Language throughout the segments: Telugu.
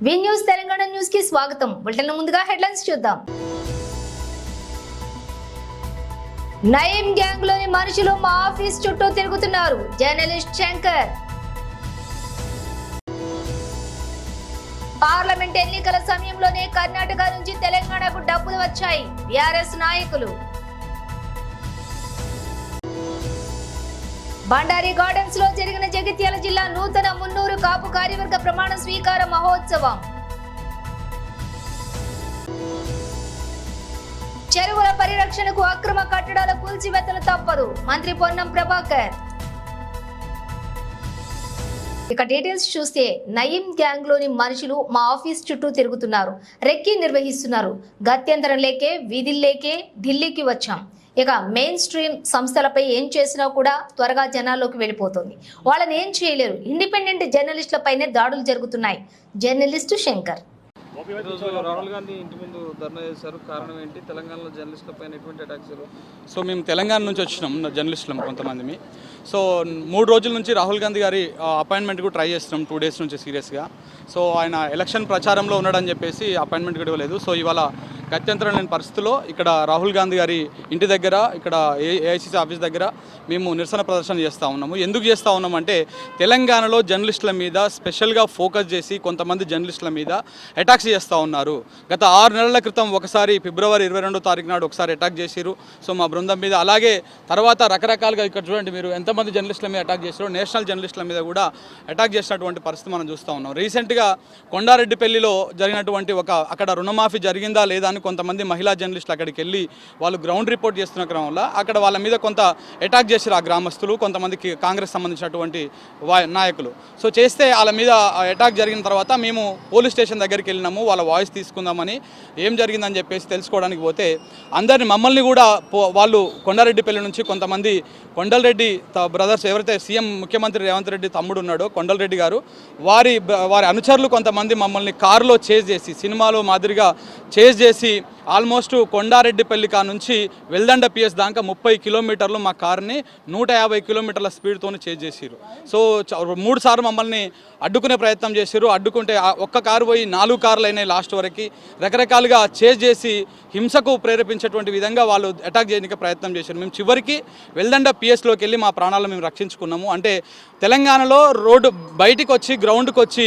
వి న్యూస్ తెలంగాణ న్యూస్ కి స్వాగతం. బులెటిన్ ముందుగా హెడ్లైన్స్ చూద్దాం. నయీం గ్యాంగ్ లోని మనుషులు మా ఆఫీస్ చుట్టూ తిరుగుతున్నారు. జర్నలిస్ట్ శంకర్. పార్లమెంట్ ఎన్నికల సమయంలోనే కర్ణాటక నుంచి తెలంగాణకు డబ్బులు వచ్చాయి. బీఆర్ఎస్ నాయకులు. బండారి గార్డెన్స్ లో జరిగిన జగిత్యాల జిల్లా నూతన మున్నూరు కాపు కార్యవర్గ ప్రమాణ స్వీకార మహోత్సవం. చెరువుల పరిరక్షణకు అక్రమ కట్టడాల కూల్చివేతలు తప్పదు. మంత్రి పొన్నం ప్రభాకర్. ఇక డీటెయిల్స్ చూస్తే నయీం గ్యాంగ్ లోని మనుషులు మా ఆఫీస్ చుట్టూ తిరుగుతున్నారు. రెక్కీ నిర్వహిస్తున్నారు. గత్యంతరం లేకే వీధిల్లేకే ఢిల్లీకి వచ్చాం. ఇక మెయిన్ స్ట్రీమ్ సంస్థలపై ఏం చేసినా కూడా త్వరగా జనాల్లోకి వెళ్ళిపోతుంది. వాళ్ళని ఏం చేయలేరు. ఇండిపెండెంట్ జర్నలిస్టులపైనే దాడులు జరుగుతున్నాయి. జర్నలిస్టు శంకర్. రాహుల్ గాంధీ ఇంటి ముందు ధర్నా చేశారు. కారణం ఏంటి? తెలంగాణలో జర్నలిస్టుల పైన ఎటువంటి అటాక్స్ జరుగుతాయి? సో మేము తెలంగాణ నుంచి వచ్చినాం జర్నలిస్టులం కొంతమంది. సో 3 రోజుల నుంచి రాహుల్ గాంధీ గారి అపాయింట్మెంట్కు ట్రై చేస్తున్నాం 2 డేస్ నుంచి సీరియస్గా. సో ఆయన ఎలక్షన్ ప్రచారంలో ఉన్నాడని చెప్పేసి అపాయింట్మెంట్ కూడా ఇవ్వలేదు. సో ఇవాళ గత్యంతరం లేని పరిస్థితుల్లో ఇక్కడ రాహుల్ గాంధీ గారి ఇంటి దగ్గర ఇక్కడ ఏఐసిసి ఆఫీస్ దగ్గర మేము నిరసన ప్రదర్శన చేస్తూ ఉన్నాము. ఎందుకు చేస్తూ ఉన్నామంటే తెలంగాణలో జర్నలిస్టుల మీద స్పెషల్గా ఫోకస్ చేసి కొంతమంది జర్నలిస్టుల మీద అటాక్స్ చేస్తూ ఉన్నారు. గత 6 నెలల క్రితం ఒకసారి ఫిబ్రవరి 22వ తారీఖు నాడు ఒకసారి అటాక్ చేశారు. సో మా బృందం మీద, అలాగే తర్వాత రకరకాలుగా ఇక్కడ చూడండి మీరు ఎంతమంది జర్నలిస్టుల మీద అటాక్ చేశారో, నేషనల్ జర్నలిస్టుల మీద కూడా అటాక్ చేసినటువంటి పరిస్థితి మనం చూస్తూ ఉన్నాం. రీసెంట్గా కొండారెడ్డిపల్లిలో జరిగినటువంటి అక్కడ రుణమాఫీ జరిగిందా లేదా అని కొంతమంది మహిళా జర్నలిస్టులు అక్కడికి వెళ్ళి వాళ్ళు గ్రౌండ్ రిపోర్ట్ చేస్తున్న క్రమంలో అక్కడ వాళ్ళ మీద కొంత అటాక్ చేశారు ఆ గ్రామస్తులు, కొంతమందికి కాంగ్రెస్ సంబంధించినటువంటి నాయకులు. సో చేస్తే వాళ్ళ మీద అటాక్ జరిగిన తర్వాత మేము పోలీస్ స్టేషన్ దగ్గరికి వెళ్ళినాము. వాళ్ళ వాయిస్ తీసుకుందామని ఏం జరిగిందని చెప్పేసి తెలుసుకోవడానికి పోతే మమ్మల్ని కూడా వాళ్ళు కొండారెడ్డిపల్లి నుంచి కొంతమంది కొండలరెడ్డి బ్రదర్స్, ఎవరైతే సీఎం ముఖ్యమంత్రి రేవంత్ రెడ్డి తమ్ముడు ఉన్నాడో కొండలరెడ్డి గారు, వారి అనుచరులు కొంతమంది మమ్మల్ని కారులో చేజ్ చేసి, సినిమాలో మాదిరిగా చేజ్ చేసి ఆల్మోస్ట్ కొండారెడ్డిపల్లి కా నుంచి వెల్దండ పిఎస్ దాకా 30 కిలోమీటర్లు మా కార్ని 150 కిలోమీటర్ల స్పీడ్తో చేజ్ చేసారు. సో 3 సార్లు మమ్మల్ని అడ్డుకునే ప్రయత్నం చేశారు. అడ్డుకుంటే ఒక్క కారు పోయి 4 కార్లు అయినాయి లాస్ట్ వరకు. రకరకాలుగా చేజ్ చేసి హింసకు ప్రేరేపించేటువంటి విధంగా వాళ్ళు అటాక్ చేయడానికి ప్రయత్నం చేశారు. మేము చివరికి వెల్దండ పిఎస్లోకి వెళ్ళి మా ప్రాణాలను మేము రక్షించుకున్నాము. అంటే తెలంగాణలో రోడ్డు బయటికి వచ్చి గ్రౌండ్కి వచ్చి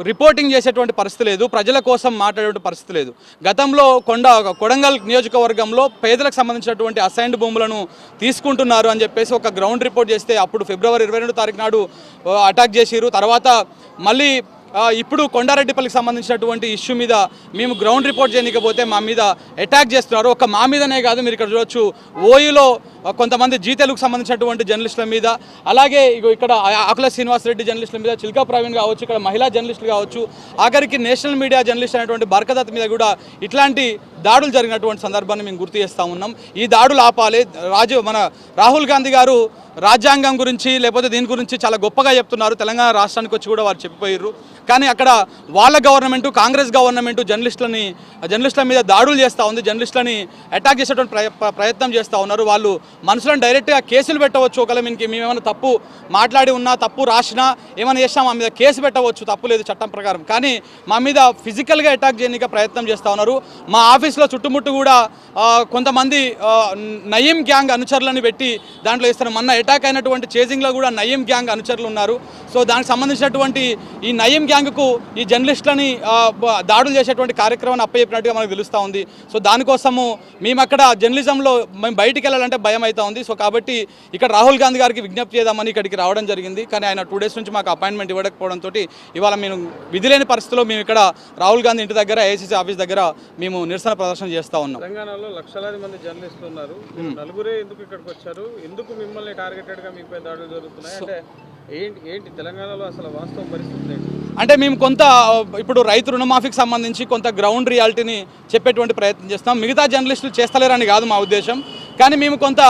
రిపోర్టింగ్ చేసేటువంటి పరిస్థితి లేదు, ప్రజల కోసం మాట్లాడేటువంటి పరిస్థితి లేదు. గతంలో కొడంగల్ నియోజకవర్గంలో పేదలకు సంబంధించినటువంటి అసైన్డ్ భూములను తీసుకుంటున్నారు అని చెప్పేసి ఒక గ్రౌండ్ రిపోర్ట్ చేస్తే అప్పుడు ఫిబ్రవరి 22వ తారీఖు నాడు అటాక్ చేసిరు. తర్వాత మళ్ళీ ఇప్పుడు కొండారెడ్డిపల్లికి సంబంధించినటువంటి ఇష్యూ మీద మేము గ్రౌండ్ రిపోర్ట్ చేయకపోతే మా మీద అటాక్ చేస్తున్నారు. ఒక మా మీదనే కాదు, మీరు ఇక్కడ చూడవచ్చు ఓయూలో కొంతమంది జీతెలుగు సంబంధించినటువంటి జర్నలిస్టుల మీద, అలాగే ఇక్కడ ఆకుల శ్రీనివాసరెడ్డి జర్నలిస్టుల మీద, చిల్కా ప్రవీణ్ కావచ్చు, ఇక్కడ మహిళా జర్నలిస్టులు కావచ్చు, ఆఖరికి నేషనల్ మీడియా జర్నలిస్ట్ అనేటువంటి బర్కదత్ మీద కూడా ఇట్లాంటి దాడులు జరిగినటువంటి సందర్భాన్ని మేము గుర్తు చేస్తూ ఉన్నాం. ఈ దాడులు ఆపాలి. మన రాహుల్ గాంధీ గారు రాజ్యాంగం గురించి లేకపోతే దీని గురించి చాలా గొప్పగా చెప్తున్నారు. తెలంగాణ రాష్ట్రానికి వచ్చి కూడా వారు చెప్పిపోయారు. కానీ అక్కడ వాళ్ళ గవర్నమెంటు, కాంగ్రెస్ గవర్నమెంటు జర్నలిస్టుల మీద దాడులు చేస్తూ ఉంది. జర్నలిస్టులని అటాక్ చేసేటువంటి ప్రయత్నం చేస్తూ ఉన్నారు. వాళ్ళు మనుషులను డైరెక్ట్గా కేసులు పెట్టవచ్చు. ఒకవేళ మేము ఏమైనా తప్పు మాట్లాడి ఉన్నా, తప్పు రాసినా, ఏమైనా చేసినా మా మీద కేసు పెట్టవచ్చు, తప్పు లేదు చట్టం ప్రకారం. కానీ మా మీద ఫిజికల్గా అటాక్ చేయడానికి ప్రయత్నం చేస్తూ ఉన్నారు. మా ఆఫీస్లో చుట్టుముట్టు కూడా కొంతమంది నయీం గ్యాంగ్ అనుచరులను పెట్టి దాంట్లో ఇస్తారు. మొన్న అటాక్ అయినటువంటి చేజింగ్లో కూడా నయీం గ్యాంగ్ అనుచరులు ఉన్నారు. సో దానికి సంబంధించినటువంటి ఈ నయీం గ్యాంగ్కు ఈ జర్నలిస్టులని దాడులు చేసేటువంటి కార్యక్రమాన్ని అప్పచెప్పినట్టుగా మనకు తెలుస్తూ ఉంది. సో దానికోసము మేము అక్కడ జర్నలిజంలో మేము బయటికి వెళ్ళాలంటే భయం అవుతూ ఉంది. సో కాబట్టి ఇక్కడ రాహుల్ గాంధీ గారికి విజ్ఞప్తి చేద్దామని ఇక్కడికి రావడం జరిగింది. కానీ ఆయన 2 డేస్ నుంచి మాకు అపాయింట్మెంట్ ఇవ్వకపోవడంతో ఇవాళ మేము విధి లేని పరిస్థితిలో మేము ఇక్కడ రాహుల్ గాంధీ ఇంటి దగ్గర ఏఐసిసి ఆఫీస్ దగ్గర మేము నిరసన ప్రదర్శన చేస్తూ ఉన్నాం. తెలంగాణలో లక్షలాది మంది జర్నలిస్టులు ఉన్నారు. నలుగురే ఎందుకు ఇక్కడికి వచ్చారు? ఎందుకు మిమ్మల్ని టార్గెటెడ్గా మీపై దాడులు జరుగుతున్నాయి? అంటే ఏంటి తెలంగాణలో అసలు వాస్తవ పరిస్థితి ఏంటి? అంటే మేము కొంత ఇప్పుడు రైతు రుణమాఫీకి సంబంధించి కొంత గ్రౌండ్ రియాలిటీని చెప్పేటువంటి ప్రయత్నం చేస్తాం. మిగతా జర్నలిస్టులు చేస్తలేరని కాదు మా ఉద్దేశం, కానీ మేము కొంత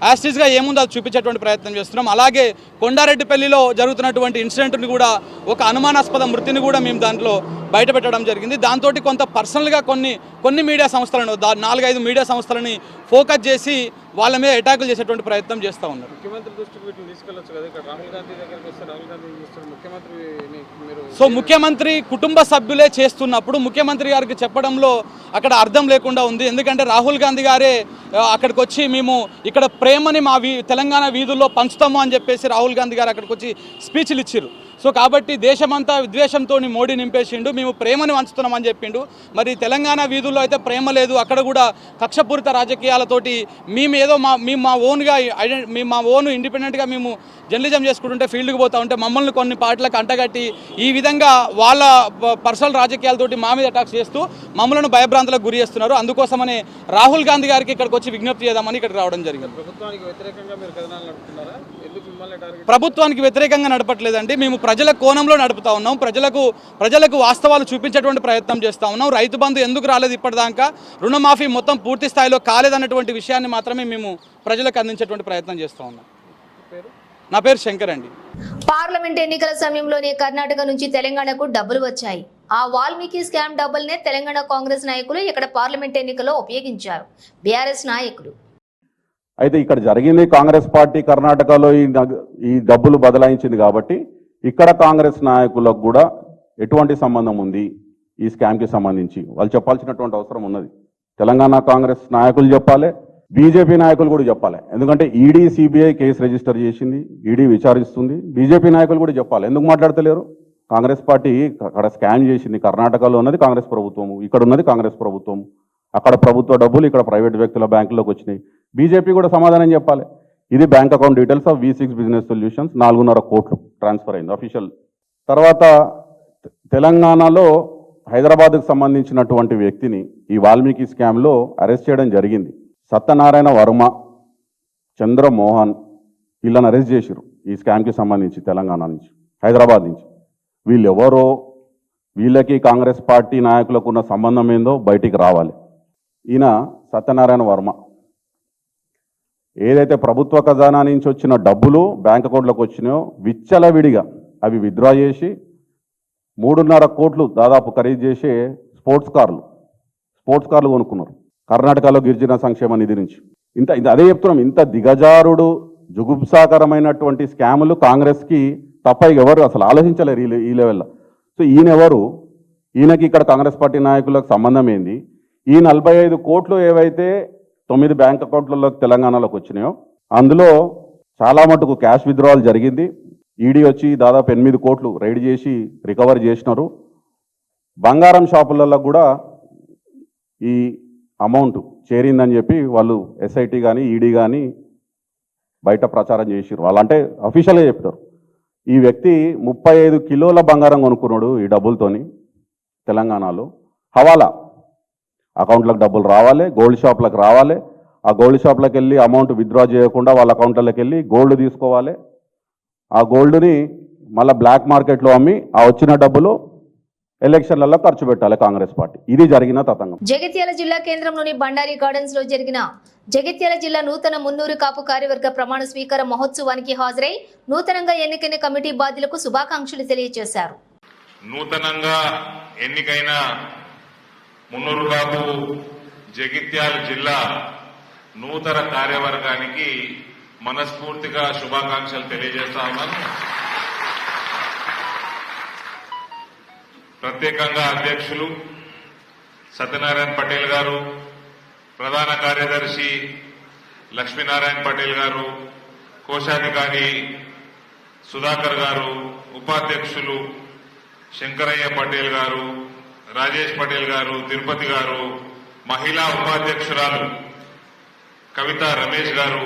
యాస్టీస్గా ఏముందో అది చూపించేటువంటి ప్రయత్నం చేస్తున్నాం. అలాగే కొండారెడ్డిపల్లిలో జరుగుతున్నటువంటి ఇన్సిడెంట్ని కూడా, ఒక అనుమానాస్పద మృతిని కూడా మేము దాంట్లో బయట పెట్టడం జరిగింది. దాంతో కొంత పర్సనల్గా కొన్ని మీడియా సంస్థలను 4-5 మీడియా సంస్థలని ఫోకస్ చేసి వాళ్ళ మీద అటాకులు చేసేటువంటి ప్రయత్నం చేస్తూ ఉన్నారు. ముఖ్యమంత్రి దృష్టికి వీటిని తీసుకెళ్ళొచ్చు కదా, ఇక్కడ రాహుల్ గాంధీ దగ్గరికి వస్తే రాహుల్ గాంధీ చూస్తారు, ముఖ్యమంత్రి మీరు సో ముఖ్యమంత్రి కుటుంబ సభ్యులే చేస్తున్నప్పుడు ముఖ్యమంత్రి గారికి చెప్పడంలో అక్కడ అర్థం లేకుండా ఉంది. ఎందుకంటే రాహుల్ గాంధీ గారే అక్కడికి వచ్చి మేము ఇక్కడ ప్రేమని మా తెలంగాణ వీధుల్లో పంచుతాము అని చెప్పేసి రాహుల్ గాంధీ గారు అక్కడికి వచ్చి స్పీచ్లు ఇచ్చారు. సో కాబట్టి దేశమంతా విద్వేషంతో మోడీ నింపేసిండు, మేము ప్రేమని వంచుతున్నామని చెప్పిండు. మరి తెలంగాణ వీధుల్లో అయితే ప్రేమ లేదు, అక్కడ కూడా కక్షపూరిత రాజకీయాలతోటి మేము ఏదో మా ఓన్ ఇండిపెండెంట్గా మేము జర్నలిజం చేసుకుంటుంటే ఫీల్డ్కి పోతా ఉంటే మమ్మల్ని కొన్ని పార్టీలకు అంటగట్టి ఈ విధంగా వాళ్ళ పర్సనల్ రాజకీయాలతోటి మా మీద అటాక్స్ చేస్తూ మమ్మల్ని భయభ్రాంతులకు గురి చేస్తున్నారు. అందుకోసమనే రాహుల్ గాంధీ గారికి ఇక్కడికి వచ్చి విజ్ఞప్తి చేద్దామని ఇక్కడికి రావడం జరిగింది. ప్రభుత్వానికి వ్యతిరేకంగా మీరు కథనాలు నడుపుతున్నారా? ఎందుకు మిమ్మల్ని టార్గెట్? ప్రభుత్వానికి వ్యతిరేకంగా నడపట్లేదండి, మేము ప్రజల కోణంలో నడుపుతా ఉన్నాం. ప్రజలకు వాస్తవాలు చూపించేటువంటి ప్రయత్నం చేస్తూ ఉన్నాం. రైతు బంధు ఎందుకు రాలేదు ఇప్పటిదాకా, రుణమాఫీ మొత్తం పూర్తి స్థాయిలో కాలేదన్నటువంటి విషయాన్ని మాత్రమే మేము ప్రజలకు అందించేటువంటి ప్రయత్నం చేస్తూ ఉన్నాం. నా పేరు శంకర్ అండి. పార్లమెంట్ ఎన్నికల సమయంలోనే కర్ణాటక నుంచి తెలంగాణకు డబ్బులు వచ్చాయి. ఆ వాల్మీకి స్కామ్ డబ్బుల్నే తెలంగాణ కాంగ్రెస్ నాయకులు ఇక్కడ పార్లమెంట్ ఎన్నికల్లో ఉపయోగించారు. బీఆర్ఎస్ నాయకులు అయితే ఇక్కడ జరిగింది కాంగ్రెస్ పార్టీ కర్ణాటకలో ఈ డబ్బులు బదలాయించింది కాబట్టి ఇక్కడ కాంగ్రెస్ నాయకులకు కూడా ఎటువంటి సంబంధం ఉంది ఈ స్కామ్కి సంబంధించి వాళ్ళు చెప్పాల్సినటువంటి అవసరం ఉన్నది. తెలంగాణ కాంగ్రెస్ నాయకులు చెప్పాలి, బీజేపీ నాయకులు కూడా చెప్పాలి. ఎందుకంటే ఈడీ సిబిఐ కేసు రిజిస్టర్ చేసింది, ఈడీ విచారిస్తుంది. బీజేపీ నాయకులు కూడా చెప్పాలి. ఎందుకు మాట్లాడతలేరు? కాంగ్రెస్ పార్టీ అక్కడ స్కామ్ చేసింది. కర్ణాటకలో ఉన్నది కాంగ్రెస్ ప్రభుత్వము, ఇక్కడ ఉన్నది కాంగ్రెస్ ప్రభుత్వం. అక్కడ ప్రభుత్వ డబ్బులు ఇక్కడ ప్రైవేట్ వ్యక్తుల బ్యాంకులోకి వచ్చినాయి. బీజేపీ కూడా సమాధానం చెప్పాలి. ఇది bank account details of V6 business solutions 4.5 కోట్లు ట్రాన్స్ఫర్ అయింది అఫీషియల్. తర్వాత తెలంగాణలో హైదరాబాద్కు సంబంధించినటువంటి వ్యక్తిని ఈ వాల్మీకి స్కామ్లో అరెస్ట్ చేయడం జరిగింది. సత్యనారాయణ వర్మ, చంద్రమోహన్ వీళ్ళని అరెస్ట్ చేశారు ఈ స్కామ్కి సంబంధించి తెలంగాణ నుంచి, హైదరాబాద్ నుంచి. వీళ్ళెవరో, వీళ్ళకి కాంగ్రెస్ పార్టీ నాయకులకు ఉన్న సంబంధం ఏందో బయటికి రావాలి. ఈయన సత్యనారాయణ వర్మ ఏదైతే ప్రభుత్వ ఖజానా నుంచి వచ్చిన డబ్బులు బ్యాంక్ అకౌంట్లోకి వచ్చినాయో విచ్చలవిడిగా అవి విత్డ్రా చేసి 3.5 కోట్లు దాదాపు ఖరీదు చేసే స్పోర్ట్స్ కార్లు కొనుక్కున్నారు కర్ణాటకలో గిరిజన సంక్షేమ నిధి నుంచి. అదే చెప్తున్నాం, ఇంత దిగజారుడు జుగుప్సాకరమైనటువంటి స్కాములు కాంగ్రెస్కి తప్ప ఎవరు అసలు ఆలోచించలేరు ఈ లెవెల్లో. సో ఈయనెవరు? ఈయనకి ఇక్కడ కాంగ్రెస్ పార్టీ నాయకులకు సంబంధం ఏంది? ఈ 45 కోట్లు ఏవైతే 9 బ్యాంక్ అకౌంట్లలోకి తెలంగాణలోకి వచ్చినాయో అందులో చాలా మటుకు క్యాష్ విత్డ్రావల్ జరిగింది. ఈడీ వచ్చి దాదాపు 8 కోట్లు రైడ్ చేసి రికవర్ చేసినారు. బంగారం షాపులలో కూడా ఈ అమౌంట్ చేరిందని చెప్పి వాళ్ళు ఎస్ఐటి కానీ ఈడీ కానీ బయట ప్రచారం చేసిరు. వాళ్ళంటే అఫీషియల్గా చెప్తారు. ఈ వ్యక్తి 35 కిలోల బంగారం కొనుక్కున్నాడు ఈ డబ్బులతోని తెలంగాణలో. హవాలా అకౌంట్లకు డబ్బులు రావాలి, గోల్డ్ షాప్లకు రావాలి. ఆ గోల్డ్ షాప్లకు వెళ్ళి అమౌంట్ విత్డ్రా చేయకుండా వాళ్ళ అకౌంట్లకు వెళ్ళి గోల్డ్ తీసుకోవాలి. ఆ గోల్డ్ని మళ్ళీ బ్లాక్ మార్కెట్లో అమ్మి ఆ వచ్చిన డబ్బులు ఎలక్షన్లలో ఖర్చు పెట్టాలి కాంగ్రెస్ పార్టీ. ఇది జరిగిన తతంగం. జగిత్యాల జిల్లా కేంద్రంలోని బండారి గార్డెన్స్ లో జరిగిన జగిత్యాల జిల్లా నూతన మున్నూరు కాపు కార్యవర్గ ప్రమాణ స్వీకార మహోత్సవానికి హాజరై నూతనంగా ఎన్నికైన కమిటీ బాధ్యులకు శుభాకాంక్షలు తెలియజేశారు. నూతనంగా ఎన్నికైన మున్నూరు కాపు జగిత్యాల జిల్లా నూతన కార్యవర్గానికి మనస్ఫూర్తిగా శుభాకాంక్షలు తెలియజేస్తా ఉన్నాను. ప్రత్యేకంగా అధ్యక్షులు సత్యనారాయణ పటేల్ గారు, ప్రధాన కార్యదర్శి లక్ష్మీనారాయణ పటేల్ గారు, కోశాధికారి సుధాకర్ గారు, ఉపాధ్యక్షులు శంకరయ్య పటేల్ గారు, రాజేష్ పటేల్ గారు, తిరుపతి గారు, మహిళా ఉపాధ్యక్షురాలు కవిత రమేష్ గారు,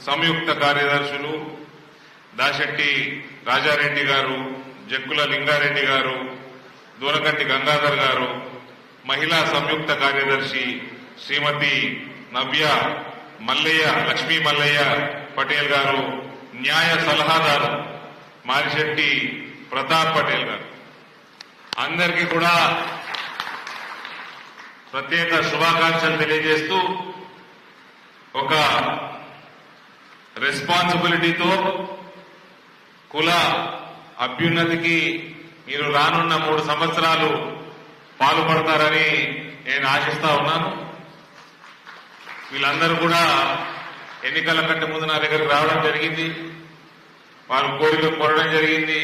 సంయుక్త కార్యదర్శులు దాశెట్టి రాజారెడ్డి గారు, జక్కుల లింగారెడ్డి గారు, దూరకంటి గంగాధర్ గారు, మహిళా సంయుక్త కార్యదర్శి శ్రీమతి నవ్య మల్లయ్య, లక్ష్మీ మల్లయ్య పటేల్ గారు, న్యాయ సలహాదారు మారిశెట్టి ప్రతాప్ పటేల్ గారు, అందరికీ కూడా ప్రత్యేక శుభాకాంక్షలు తెలియజేస్తూ ఒక రెస్పాన్సిబిలిటీతో కుల అభ్యున్నతికి మీరు రానున్న 3 సంవత్సరాలు పాల్పడతారని నేను ఆశిస్తా ఉన్నాను. వీళ్ళందరూ కూడా ఎన్నికల కంటే ముందు నా దగ్గరకు రావడం జరిగింది. వారు కోరిక కోరడం జరిగింది.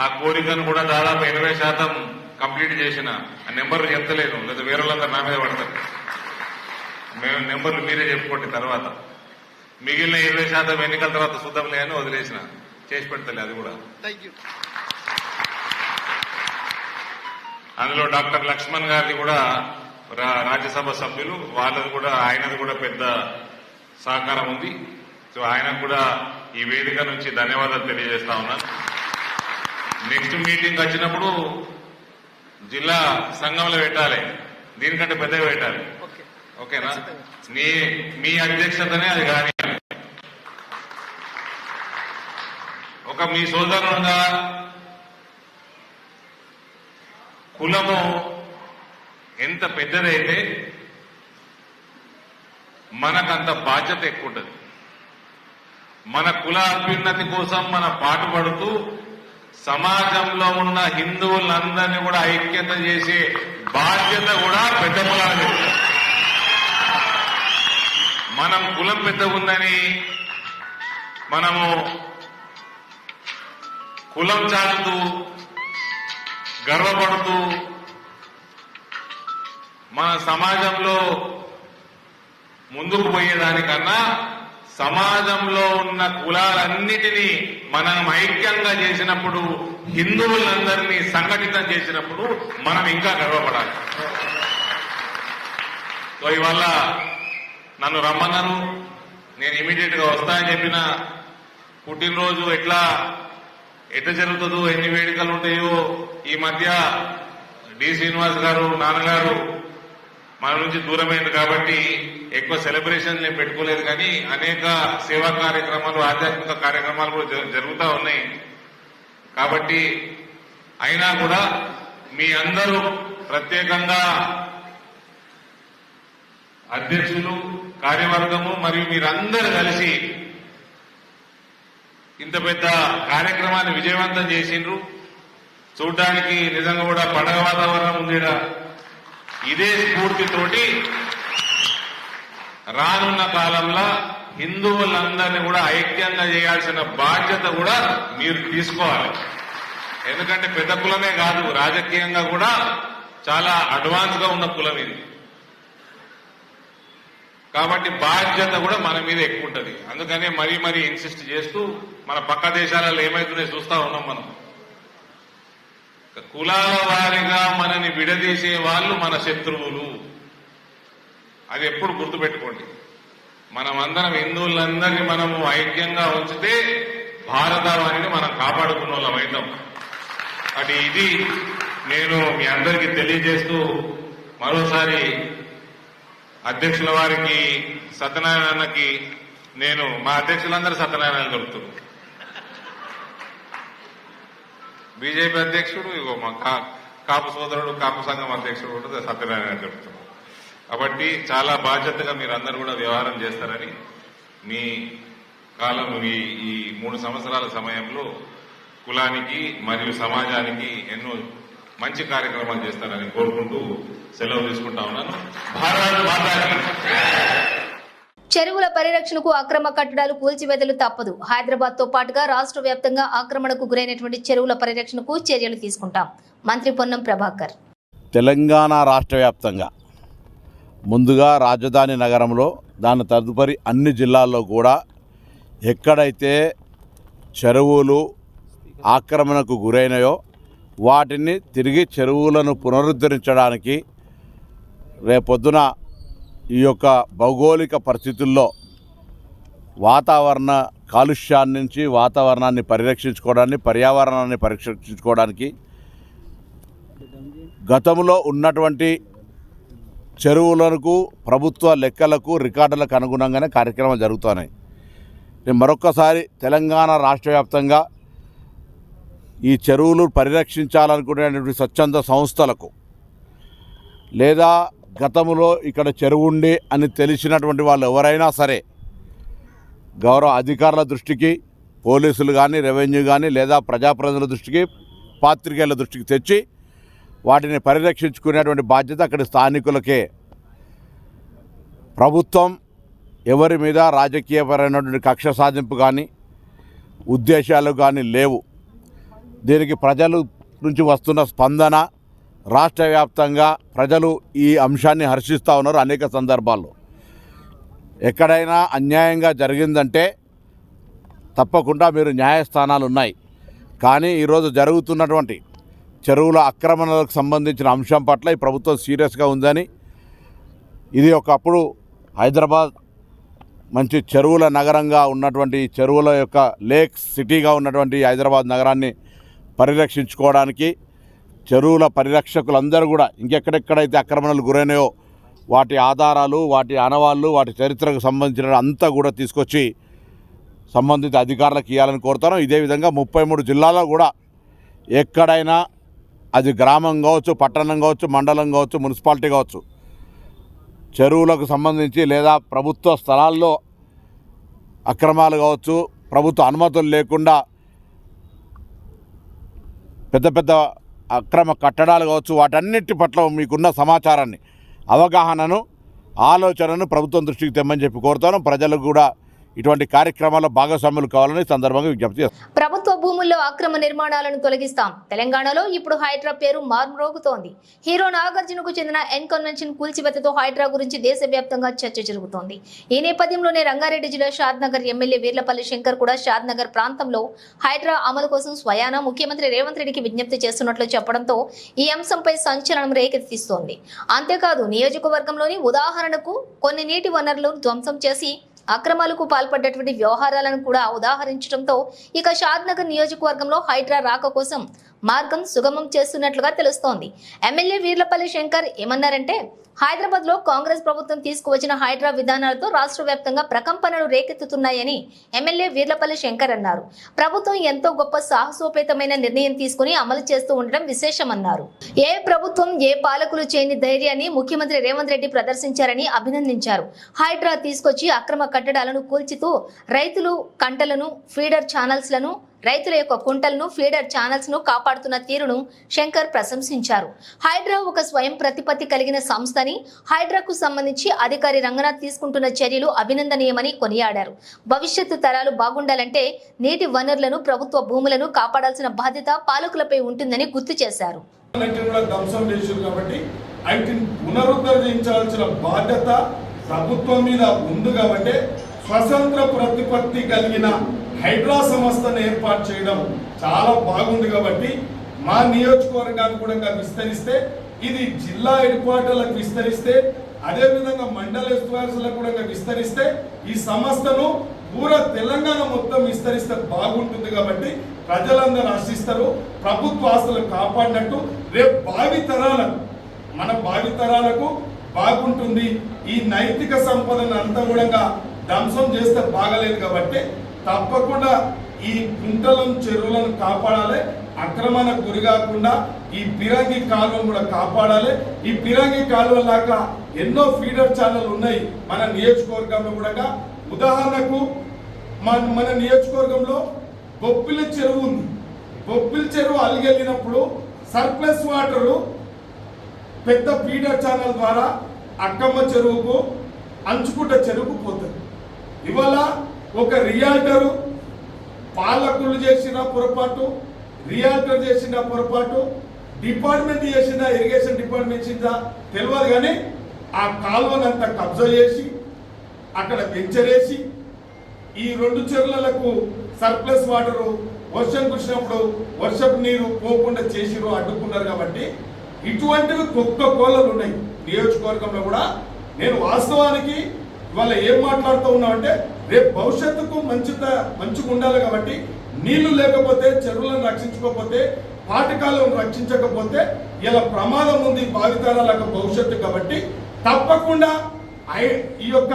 ఆ కోరికను కూడా దాదాపు 80% కంప్లీట్ చేసిన. ఆ నెంబర్లు చెప్తలేను, లేదా వేరే వాళ్ళందరూ నా మీద పడతారు. మేము నెంబర్లు మీరే చెప్పుకోండి తర్వాత. మిగిలిన 20% ఎన్నికల తర్వాత చూద్దాంలే అని వదిలేసిన, చేసి పెడతలే అది కూడా. అందులో డాక్టర్ లక్ష్మణ్ గారిది కూడా రాజ్యసభ సభ్యులు, వాళ్ళది కూడా ఆయనది కూడా పెద్ద సహకారం ఉంది. సో ఆయనకు కూడా ఈ వేదిక నుంచి ధన్యవాదాలు తెలియజేస్తా ఉన్నాను. నెక్స్ట్ మీటింగ్ వచ్చినప్పుడు జిల్లా సంఘంలో పెట్టాలి, దీనికంటే పెద్దగా పెట్టాలి. ఓకేనా? మీ అధ్యక్షతనే అది కానీ ఒక మీ సోదరుడుగా కులము ఎంత పెద్దదైతే మనకంత బాధ్యత ఎక్కువ ఉంటుంది. మన కుల అభ్యున్నతి కోసం మన పాటుపడుతూ సమాజంలో ఉన్న హిందువులందరినీ కూడా ఐక్యత చేసే బాధ్యత కూడా పెద్ద కులానికి. మనం కులం పెద్ద ఉందని మనము కులం చాటుతూ గర్వపడుతూ మన సమాజంలో ముందుకు పోయేదానికన్నా సమాజంలో ఉన్న కులాలన్నిటినీ మనం ఐక్యంగా చేసినప్పుడు, హిందువులందరినీ సంఘటితం చేసినప్పుడు మనం ఇంకా గర్వపడాలి. సో ఇవాళ నన్ను రమ్మన్నారు, నేను ఇమీడియట్ గా వస్తానని చెప్పిన. పుట్టినరోజు ఎట్లా జరుగుతుందో, ఎన్ని వేడుకలు ఉంటాయో, ఈ మధ్య డి శ్రీనివాస్ గారు నాన్నగారు మన నుంచి దూరమైంది కాబట్టి ఎక్కువ సెలబ్రేషన్ నేను పెట్టుకోలేదు. కానీ అనేక సేవా కార్యక్రమాలు, ఆధ్యాత్మిక కార్యక్రమాలు కూడా జరుగుతూ ఉన్నాయి. కాబట్టి అయినా కూడా మీ అందరూ ప్రత్యేకంగా అధ్యక్షులు, కార్యవర్గము మరియు మీరందరూ కలిసి ఇంత పెద్ద కార్యక్రమాన్ని విజయవంతం చేసిండ్రు. చూడ్డానికి నిజంగా కూడా పండగ వాతావరణం ఉంది. ఇదే స్ఫూర్తితోటి రానున్న కాలంలో హిందువులందరినీ కూడా ఐక్యంగా చేయాల్సిన బాధ్యత కూడా మీరు తీసుకోవాలి. ఎందుకంటే పెద్ద కులమే కాదు, రాజకీయంగా కూడా చాలా అడ్వాన్స్ గా ఉన్న కులం ఇది. కాబట్టి బాధ్యత కూడా మన మీద ఎక్కువ ఉంటుంది. అందుకనే మరీ ఇన్సిస్ట్ చేస్తూ మన పక్క దేశాలలో ఏమైతుందో చూస్తా ఉన్నాం. మనం కులాల వారిగా మనని విడదీసే వాళ్ళు మన శత్రువులు. అది ఎప్పుడు గుర్తుపెట్టుకోండి. మనమందరం హిందువులందరినీ మనము ఐక్యంగా ఉంచితే భారతావనిని మనం కాపాడుకున్న వాళ్ళం అవుతాం. అది ఇది నేను మీ అందరికీ తెలియజేస్తూ మరోసారి అధ్యక్షుల వారికి, సత్యనారాయణకి, నేను మా అధ్యక్షులందరూ సత్యనారాయణ దొరుకుతారు. బీజేపీ అధ్యక్షుడు ఇగో మా కాపు సోదరుడు, కాపు సంఘం అధ్యక్షుడు కూడా సత్యనారాయణ దొరుకుతారు. కాబట్టి చాలా బాధ్యతగా మీరందరూ కూడా వ్యవహారం చేస్తారని, మీ కాలం ఈ 3 సంవత్సరాల సమయంలో కులానికి మరియు సమాజానికి ఎన్నో మంచి కార్యక్రమాలు చేస్తారని కోరుకుంటూ సెలవు తీసుకుంటా ఉన్నాను. భారత్ మాతాకి. చెరువుల పరిరక్షణకు అక్రమ కట్టడాలు, కూల్చివేతలు తప్పదు. హైదరాబాద్ తో పాటుగా రాష్ట్ర వ్యాప్తంగా ఆక్రమణకు గురైనటువంటి చెరువుల పరిరక్షణకు చర్యలు తీసుకుంటాం. మంత్రి పొన్నం ప్రభాకర్. తెలంగాణ రాష్ట్ర వ్యాప్తంగా ముందుగా రాజధాని నగరంలో, దాని తదుపరి అన్ని జిల్లాల్లో కూడా ఎక్కడైతే చెరువులు ఆక్రమణకు గురైనాయో వాటిని తిరిగి చెరువులను పునరుద్ధరించడానికి రేపొద్దున ఈ యొక్క భౌగోళిక పరిస్థితుల్లో వాతావరణ కాలుష్యాన్ని నుంచి వాతావరణాన్ని పరిరక్షించుకోవడానికి, పర్యావరణాన్ని పరిరక్షించుకోవడానికి గతంలో ఉన్నటువంటి చెరువులకు ప్రభుత్వ లెక్కలకు, రికార్డులకు అనుగుణంగానే కార్యక్రమాలు జరుగుతున్నాయి. నేను మరొక్కసారి తెలంగాణ రాష్ట్ర వ్యాప్తంగా ఈ చెరువులు పరిరక్షించాలనుకునేటువంటి స్వచ్ఛంద సంస్థలకు, లేదా గతంలో ఇక్కడ చెరువు ఉండి అని తెలిసినటువంటి వాళ్ళు ఎవరైనా సరే గౌరవ అధికారుల దృష్టికి, పోలీసులు కానీ, రెవెన్యూ కానీ, లేదా ప్రజాప్రతినిధుల దృష్టికి, పాత్రికేయుల దృష్టికి తెచ్చి వాటిని పరిరక్షించుకునేటువంటి బాధ్యత అక్కడి స్థానికులకే. ప్రభుత్వం ఎవరి మీద రాజకీయపరమైనటువంటి కక్ష సాధింపు కానీ ఉద్దేశాలు కానీ లేవు. దీనికి ప్రజల నుంచి వస్తున్న స్పందన, రాష్ట్ర వ్యాప్తంగా ప్రజలు ఈ అంశాన్ని హర్షిస్తూ ఉన్నారు. అనేక సందర్భాల్లో ఎక్కడైనా అన్యాయంగా జరిగిందంటే తప్పకుండా మీరు న్యాయస్థానాలు ఉన్నాయి. కానీ ఈరోజు జరుగుతున్నటువంటి చెరువుల ఆక్రమణలకు సంబంధించిన అంశం పట్ల ఈ ప్రభుత్వం సీరియస్గా ఉందని, ఇది ఒకప్పుడు హైదరాబాద్ మంచి చెరువుల నగరంగా ఉన్నటువంటి, చెరువుల యొక్క లేక్ సిటీగా ఉన్నటువంటి హైదరాబాద్ నగరాన్ని పరిరక్షించుకోవడానికి చెరువుల పరిరక్షకులందరూ కూడా ఇంకెక్కడెక్కడైతే ఆక్రమణలు గురైనాయో వాటి ఆధారాలు, వాటి ఆనవాళ్ళు, వాటి చరిత్రకు సంబంధించిన అంతా కూడా తీసుకొచ్చి సంబంధిత అధికారులకు ఇవ్వాలని కోరుతాను. ఇదే విధంగా 33 జిల్లాల్లో కూడా ఎక్కడైనా అది గ్రామం కావచ్చు, పట్టణం కావచ్చు, మండలం కావచ్చు, మున్సిపాలిటీ కావచ్చు, చెరువులకు సంబంధించి లేదా ప్రభుత్వ స్థలాల్లో అక్రమాలు కావచ్చు, ప్రభుత్వ అనుమతులు లేకుండా పెద్ద పెద్ద అక్రమ కట్టడాలు కావచ్చు, వాటన్నిటి పట్ల మీకున్న సమాచారాన్ని, అవగాహనను, ఆలోచనను ప్రభుత్వం దృష్టికి తెమ్మని చెప్పి కోరుతాను. ప్రజలకు కూడా ఇటువంటి కార్యక్రమాల్లో భాగస్వాములు కావాలని సందర్భంగా విజ్ఞప్తి చేస్తాను. ప్రభుత్వ భూముల్లో అక్రమ నిర్మాణాలను తొలగిస్తాం. తెలంగాణలో ఇప్పుడు హైడ్రా పేరు మార్మోగుతోంది. హీరో నాగార్జునకు చెందిన ఎన్ కన్వెన్షన్ కూల్చివేతతో హైడ్రా గురించి దేశవ్యాప్తంగా చర్చ జరుగుతోంది. ఈ నేపథ్యంలోనే రంగారెడ్డి జిల్లా షాద్నగర్ ఎమ్మెల్యే వీర్లపల్లి శంకర్ కూడా షాద్నగర్ ప్రాంతంలో హైడ్రా అమలు కోసం స్వయానా ముఖ్యమంత్రి రేవంత్ రెడ్డికి విజ్ఞప్తి చేస్తున్నట్లు చెప్పడంతో ఈ అంశంపై సంచలనం రేకెత్తిస్తోంది. అంతేకాదు నియోజకవర్గంలోని ఉదాహరణకు కొన్ని నీటి వనరులను ధ్వంసం చేసి అక్రమాలకు పాల్పడ్డటువంటి వ్యవహారాలను కూడా ఉదాహరించడంతో ఇక షాద్నగర్ నియోజకవర్గంలో హైడ్రా రాక కోసం మార్గం సుగమం చేస్తున్నట్లుగా తెలుస్తోంది. ఎమ్మెల్యే వీర్లపల్లి శంకర్ ఏమన్నారంటే, హైదరాబాద్ లో కాంగ్రెస్ ప్రభుత్వం తీసుకువచ్చిన హైడ్రా విధానాలతో రాష్ట్ర వ్యాప్తంగా ప్రకంపనలు రేకెత్తుతున్నాయని ఎమ్మెల్యే వీర్లపల్లి శంకర్ అన్నారు. ప్రభుత్వం ఎంతో గొప్ప సాహసోపేతమైన నిర్ణయం తీసుకుని అమలు చేస్తూ ఉండడం విశేషమన్నారు. ఏ ప్రభుత్వం, ఏ పాలకులు చేయని ధైర్యాన్ని ముఖ్యమంత్రి రేవంత్ రెడ్డి ప్రదర్శించారని అభినందించారు. హైడ్రా తీసుకొచ్చి అక్రమ కట్టడాలను కూల్చుతూ రైతులు కంటలను, ఫీడర్ ఛానల్స్ లను, రైతుల యొక్క కుంటలను, ఫీడర్ ఛానల్స్ ను కాపాడుతున్న తీరును శంకర్ ప్రశంసించారు. హైడ్రా ఒక స్వయం ప్రతిపత్తి కలిగిన సంస్థని, హైడ్రాకు సంబంధించి అధికారి రంగనాథ్ తీసుకుంటున్న చర్యలు అభినందనీయమని కొనియాడారు. భవిష్యత్తు తరాలు బాగుండాలంటే నీటి వనరులను, ప్రభుత్వ భూములను కాపాడాల్సిన బాధ్యత పాలకులపై ఉంటుందని గుర్తు చేశారు. పునరుద్ధరించాల్సిన బాధ్యత ప్రభుత్వం మీద ఉంది కాబట్టి స్వతంత్ర ప్రతిపత్తి కలిగిన హైడ్రా సంస్థను ఏర్పాటు చేయడం చాలా బాగుంది. కాబట్టి మా నియోజకవర్గాన్ని కూడా విస్తరిస్తే, ఇది జిల్లా హెడ్ క్వార్టర్లకు విస్తరిస్తే, అదేవిధంగా మండల ఎస్వార్సులకు కూడా విస్తరిస్తే, ఈ సంస్థను పూరా తెలంగాణ మొత్తం విస్తరిస్తే బాగుంటుంది. కాబట్టి ప్రజలందరూ ఆశిస్తారు. ప్రభుత్వ ఆస్తులను కాపాడినట్టు రేపు భావితరాలకు, మన భావితరాలకు బాగుంటుంది. ఈ నైతిక సంపదను అంతా కూడా ధ్వంసం చేస్తే బాగలేదు. కాబట్టి తప్పకుండా ఈ కుంటలను, చెరువులను కాపాడాలి. అక్రమణకు గురి కాకుండా ఈ పిరంగి కాలువను కూడా కాపాడాలి. ఈ పిరంగి కాలువ లాగా ఎన్నో ఫీడర్ ఛానల్ ఉన్నాయి మన నియోజకవర్గంలో కూడా. ఉదాహరణకు మన నియోజకవర్గంలో బొప్పిలి చెరువు ఉంది. బొప్పిలి చెరువు అలిగెళ్ళినప్పుడు సర్ప్లస్ వాటరు పెద్ద ఫీడర్ ఛానల్ ద్వారా అక్కమ్మ చెరువుకు, అంచుకుంట చెరువుకు పోతుంది. ఇవాళ ఒక రియాల్టరు, పాలకులు చేసిన పొరపాటు, రియాల్టర్ చేసిన పొరపాటు, డిపార్ట్మెంట్ చేసిన, ఇరిగేషన్ డిపార్ట్మెంట్ చేసిన తెలియదు. కానీ ఆ కాలువనంతా కబ్జా చేసి అక్కడ వెంచరేసి ఈ 2 చెరువులకు సర్ప్లస్ వాటరు వర్షం కురిసినప్పుడు వర్షపు నీరు పోకుండా చేసిరు, అడ్డుకున్నారు. కాబట్టి ఇటువంటివి కుక్క కోళ్ళలు ఉన్నాయి నియోజకవర్గంలో కూడా. నేను వాస్తవానికి ఇవాళ ఏం మాట్లాడుతూ ఉన్నామంటే, రేపు భవిష్యత్తుకు మంచిగా ఉండాలి. కాబట్టి నీళ్లు లేకపోతే, చెరువులను రక్షించుకోకపోతే, పాఠకాలను రక్షించకపోతే ఇలా ప్రమాదం ఉంది భావితరాలకు భవిష్యత్తు. కాబట్టి తప్పకుండా ఈ యొక్క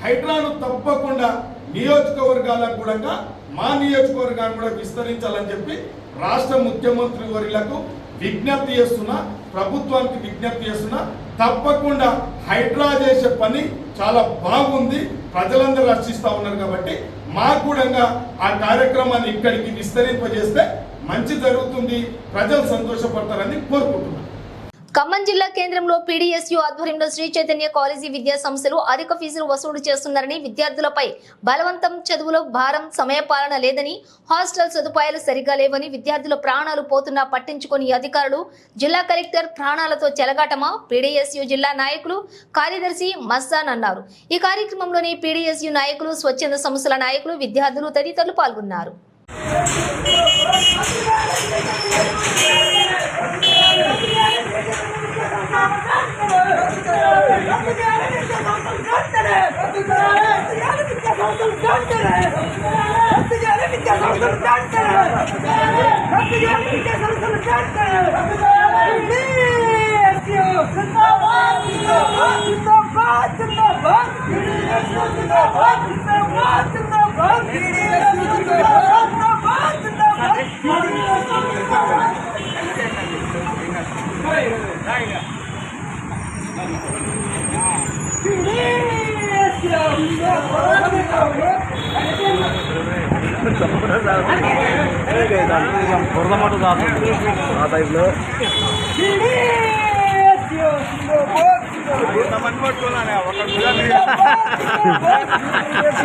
హైడ్రాను తప్పకుండా నియోజకవర్గాలకు కూడా, మా నియోజకవర్గాన్ని కూడా విస్తరించాలని చెప్పి రాష్ట్ర ముఖ్యమంత్రి వర్యులకు విజ్ఞప్తి చేస్తున్నా, ప్రభుత్వానికి విజ్ఞప్తి చేస్తున్నా. తప్పకుండా హైడ్రా చేసే పని చాలా బాగుంది, ప్రజలందరూ రక్షిస్తూ ఉన్నారు. కాబట్టి మాకు కూడా ఆ కార్యక్రమాన్ని ఇక్కడికి విస్తరింపజేస్తే మంచి జరుగుతుంది, ప్రజలు సంతోషపడతారని కోరుకుంటున్నాను. ఖమ్మం జిల్లా కేంద్రంలో పీడీఎస్యూ ఆధ్వర్యంలో శ్రీ చైతన్య కాలేజీ విద్యా సంస్థలు అధిక ఫీజులు వసూలు చేస్తున్నారని, విద్యార్థులపై బలవంతం, చదువులో భారం, సమయపాలన లేదని, హాస్టల్ సదుపాయాలు సరిగా లేవని, విద్యార్థుల ప్రాణాలు పోతున్నా పట్టించుకొని అధికారులు, జిల్లా కలెక్టర్ ప్రాణాలతో చెలగాటమా? పీడీఎస్యూ జిల్లా నాయకులు, కార్యదర్శి మస్తాన్ అన్నారు. ఈ కార్యక్రమంలోని పీడీఎస్యూ నాయకులు, స్వచ్ఛంద సంస్థల నాయకులు, విద్యార్థులు తదితరులు పాల్గొన్నారు.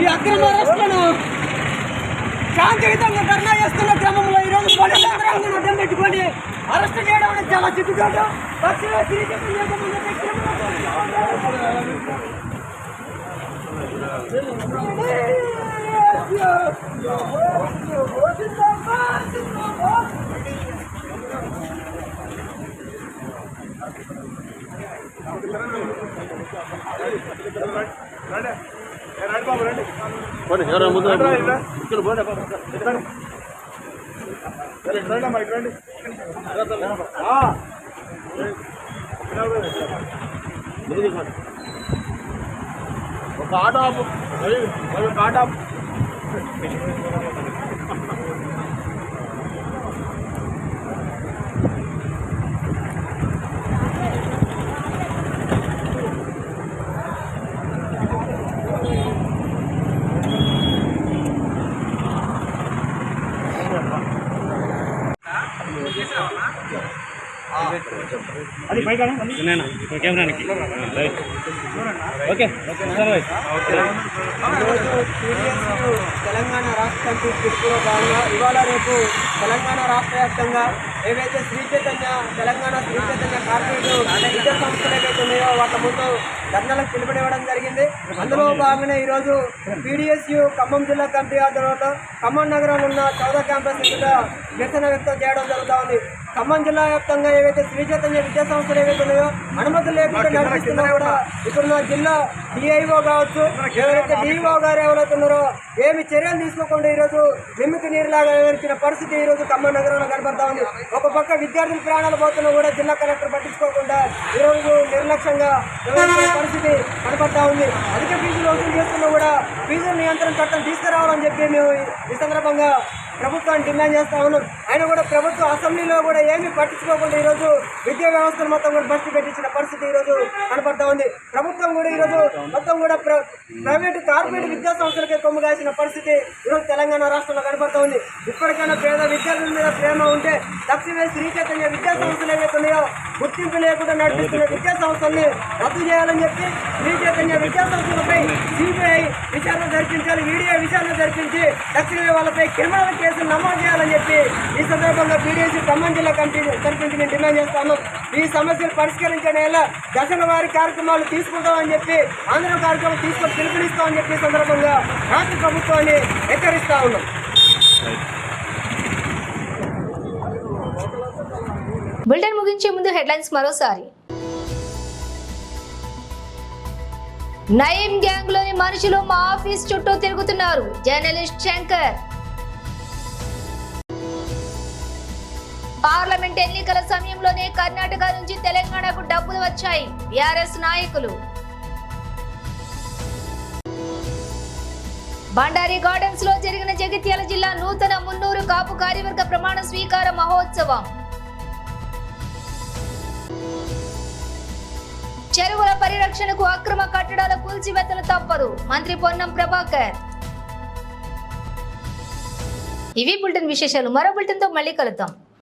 ఈ అక్రమ అరెస్టులను శాంతియుతంగా ధర్నా చేస్తున్న క్రమంలో ఈరోజు పోలీసు యంత్రాంగం అడ్డం పెట్టుకొని అరెస్ట్ చేయడం అనేది చాలా సిగ్గుచేటు. ఒక ఆటో ఆపు, ఒక ఆటో ఆపు. అది బైక్ కెమెరానికి ఓకే. తెలంగాణ రాష్ట్ర కమిటీ పిలుపులో భాగంగా ఇవాళ రేపు తెలంగాణ రాష్ట్ర వ్యాప్తంగా ఏవైతే శ్రీ చైతన్య తెలంగాణ శ్రీ చైతన్య కార్పొరేట్ విద్యా సంస్థలు ఏవైతే ఉన్నాయో వాటి ముందు ధర్నాలకు పిలుపునివ్వడం జరిగింది. అందులో భాగంగానే ఈరోజు పీడీఎస్యూ ఖమ్మం జిల్లా కమిటీ ఆధ్వర్యంలో ఖమ్మం నగరంలో ఉన్న చౌదా క్యాంపస్ ఎదుట నిరసన వ్యక్తం చేయడం జరుగుతూ ఉంది. ఖమ్మం జిల్లా వ్యాప్తంగా ఏవైతే శ్రీ చైతన్య విద్యా సంస్థలు ఏవైతే ఉన్నాయో అనుమతులు లేకుండా నడిపిస్తున్నా కూడా ఇప్పుడున్న జిల్లా డిఐఓ కావచ్చు, ఎవరైతే డిఈఓ గారు ఎవరైతే ఉన్నారో ఏమి చర్యలు తీసుకోకుండా ఈరోజు నిమ్మికి నీరులాగా వివరించిన పరిస్థితి ఈరోజు ఖమ్మం నగరంలో కనబడతా ఉంది. ఒక పక్క విద్యార్థుల ప్రాణాలు పోతున్నా కూడా జిల్లా కలెక్టర్ పట్టించుకోకుండా ఈరోజు నిర్లక్ష్యంగా వివరించిన పరిస్థితి కనబడతా ఉంది. అధిక ఫీజులు వసూలు చేస్తున్నా కూడా ఫీజుల నియంత్రణ చట్టం తీసుకురావాలని చెప్పి మేము ఈ సందర్భంగా ప్రభుత్వాన్ని డిమాండ్ చేస్తా ఉన్నాం. అయినా కూడా ప్రభుత్వం అసెంబ్లీలో కూడా ఏమీ పట్టించుకోకుండా ఈరోజు విద్యా వ్యవస్థను మొత్తం కూడా బస్సు పెట్టించిన పరిస్థితి ఈరోజు కనపడతా ఉంది. ప్రభుత్వం కూడా ఈరోజు మొత్తం కూడా ప్రైవేటు కార్పొరేట్ విద్యా సంస్థలకే కొమ్ము కాసిన పరిస్థితి ఈరోజు తెలంగాణ రాష్ట్రంలో కనపడతా ఉంది. ఇప్పటికైనా పేద విద్యార్థుల మీద ప్రేమ ఉంటే తక్షణమే శ్రీ చైతన్య విద్యా సంస్థలు ఏవైతే ఉన్నాయో గుర్తింపు లేకుండా నడిపిస్తున్న విద్యా సంస్థల్ని రద్దు చేయాలని చెప్పి శ్రీ చైతన్య విద్యా సంస్థలపై సిబిఐ విచారణ జరిపించాలి, ఈడీ విచారణ జరిపించి తక్షణమే వాళ్ళపై క్రిమినల్ కేసులు నమోదు చేయాలని చెప్పి ఈ సందర్భంగా పీడీఎస్యూ ఖమ్మం జిల్లా కమిటీ తరఫు నుంచి మేము డిమాండ్ చేస్తాను. ఈ సమస్యలు పరిష్కరించడం దశల వారి కార్యక్రమాలు తీసుకుంటామని చెప్పి ఆంధ్ర కార్యక్రమం తీసుకొని పిలుపునిస్తామని చెప్పి ఈ సందర్భంగా రాష్ట్ర ప్రభుత్వాన్ని హెచ్చరిస్తా ఉన్నాం. బులెటిన్ ముగించే ముందు హెడ్లైన్స్ మరోసారి. నయీం గ్యాంగ్ లోని మనుషులు మా ఆఫీస్ చుట్టూ తిరుగుతున్నారు, జర్నలిస్ట్ శంకర్. పార్లమెంట్ ఎన్నికల సమయంలోనే కర్ణాటక నుంచి తెలంగాణకు డబ్బులు వచ్చాయి, బీఆర్ఎస్ నాయకులు. బండారి గార్డెన్స్ లో జరిగిన జగిత్యాల జిల్లా నూతన మున్నూరు కాపు కార్యవర్గ ప్రమాణ స్వీకార మహోత్సవం. చెరువుల పరిరక్షణకు అక్రమ కట్టడాల కూల్చివేతలు తప్పదు, మంత్రి పొన్నం ప్రభాకర్. ఇవి బులెటిన్ విశేషాలు. మరో బులెటిన్ తో మళ్ళీ కలుద్దాం.